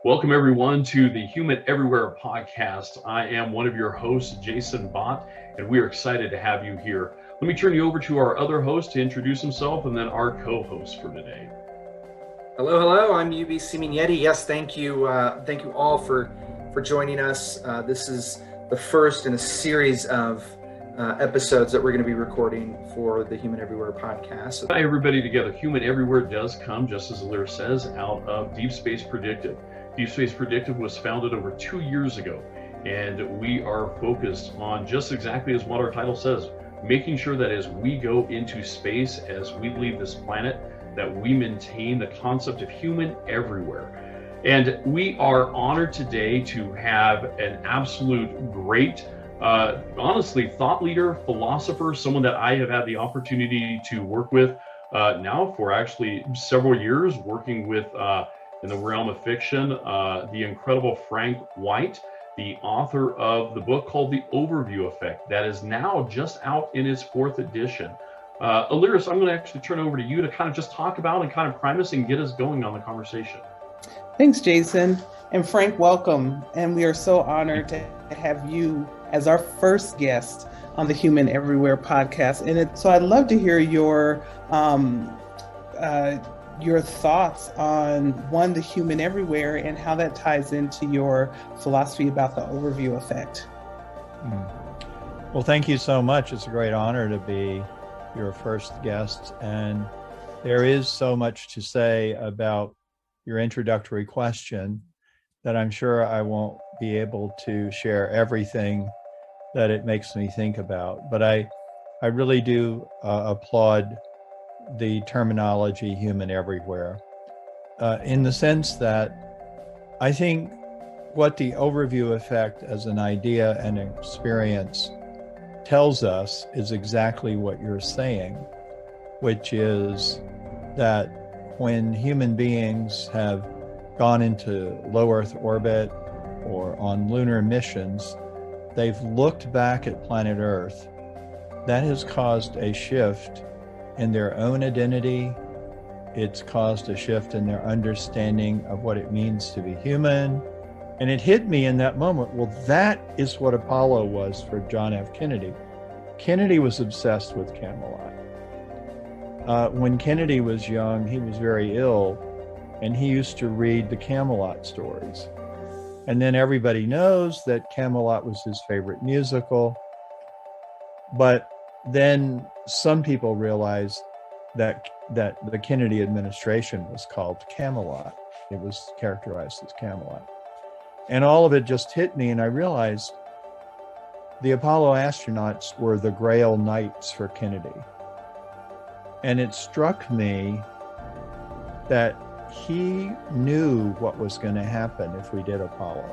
Welcome, everyone, to the Human Everywhere podcast. I am one of your hosts, Jason Bott, and we are excited to have you here. Let me turn you over to our other host to introduce himself and then our co-host for today. Hello. I'm UB Siminietti. Yes, thank you all for joining us. This is the first in a series of episodes that we're going to be recording for the Human Everywhere podcast. Hi, everybody together. Human Everywhere does come, just as Alir says, out of Deep Space Predictive. Deep Space Predictive was founded over 2 years ago, and we are focused on just exactly as what our title says, making sure that as we go into space, as we leave this planet, that we maintain the concept of human everywhere. And we are honored today to have an absolute great, honestly, thought leader, philosopher, someone that I have had the opportunity to work with now for actually several years, working with in the realm of fiction, the incredible Frank White, the author of the book called The Overview Effect, that is now just out in its 4th edition. Aliris, I'm going to actually turn over to you to kind of just talk about and kind of prime us and get us going on the conversation. Thanks, Jason. And Frank, welcome. And we are so honored to have you as our first guest on the Human Everywhere podcast. And so I'd love to hear your thoughts on, the human everywhere and how that ties into your philosophy about the overview effect. Well, thank you so much. It's a great honor to be your first guest. And there is so much to say about your introductory question that I'm sure I won't be able to share everything that it makes me think about. But I really do applaud the terminology human everywhere, in the sense that I think what the overview effect as an idea and experience tells us is exactly what you're saying, which is that when human beings have gone into low Earth orbit or on lunar missions, they've looked back at planet Earth. That has caused a shift in their own identity. It's caused a shift in their understanding of what it means to be human. And it hit me in that moment, well, that is what Apollo was for John F. Kennedy. Kennedy was obsessed with Camelot. When Kennedy was young, he was very ill, and he used to read the Camelot stories. And then everybody knows that Camelot was his favorite musical. But then some people realized that the Kennedy administration was called Camelot. It was characterized as Camelot. And all of it just hit me, and I realized the Apollo astronauts were the Grail Knights for Kennedy. And it struck me that he knew what was going to happen if we did Apollo.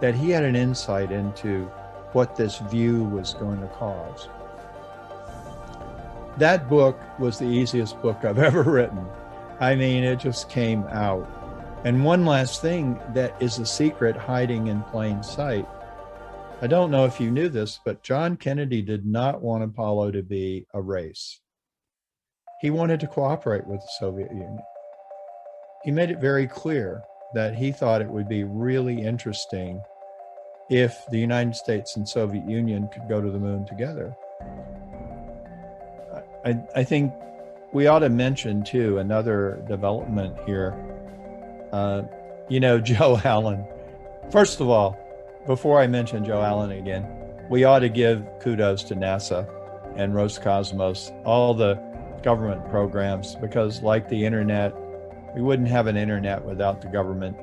That he had an insight into what this view was going to cause. That book was the easiest book I've ever written. I mean, it just came out. And one last thing that is a secret hiding in plain sight. I don't know if you knew this, but John Kennedy did not want Apollo to be a race. He wanted to cooperate with the Soviet Union. He made it very clear that he thought it would be really interesting if the United States and Soviet Union could go to the moon together. I think we ought to mention, too, another development here. Joe Allen. First of all, before I mention Joe Allen again, we ought to give kudos to NASA and Roscosmos, all the government programs, because like the internet, we wouldn't have an internet without the government.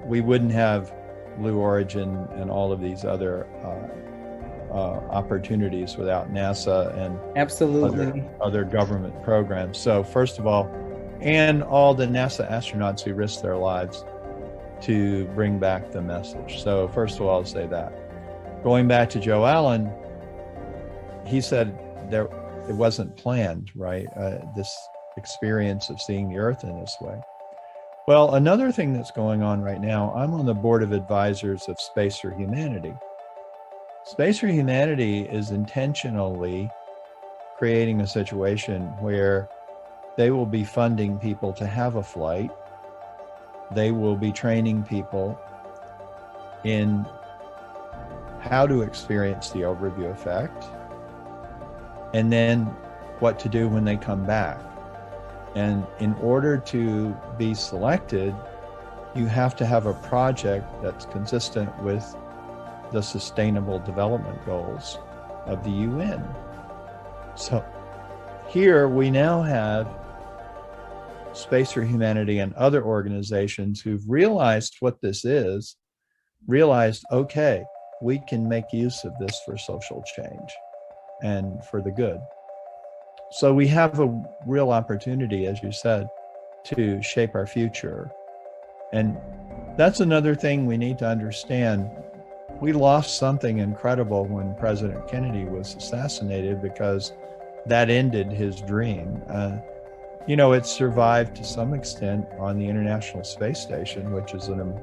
We wouldn't have Blue Origin and all of these other opportunities without NASA and absolutely other government programs. So first of all, and all the NASA astronauts who risked their lives to bring back the message. So first of all, I'll say that. Going back to Joe Allen, he said it wasn't planned, right? This experience of seeing the Earth in this way. Well, another thing that's going on right now, I'm on the board of advisors of Space for Humanity. Space for Humanity is intentionally creating a situation where they will be funding people to have a flight they will be training people in how to experience the overview effect, and then what to do when they come back. And in order to be selected, you have to have a project that's consistent with the Sustainable Development Goals of the UN. So here we now have Space for Humanity and other organizations who've realized what this is, realized, okay, we can make use of this for social change and for the good. So we have a real opportunity, as you said, to shape our future. And that's another thing we need to understand. We lost something incredible when President Kennedy was assassinated, because that ended his dream. It survived to some extent on the International Space Station, which is an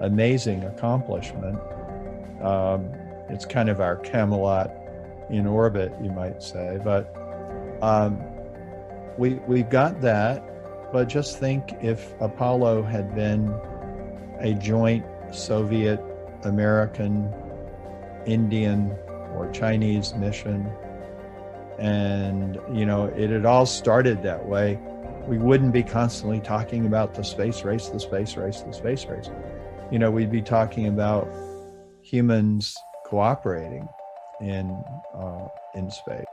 amazing accomplishment. It's kind of our Camelot in orbit, you might say. But we've got that. But just think if Apollo had been a joint Soviet, American, Indian, or Chinese mission, and it had all started that way, we wouldn't be constantly talking about the space race, the space race, the space race. We'd be talking about humans cooperating in space.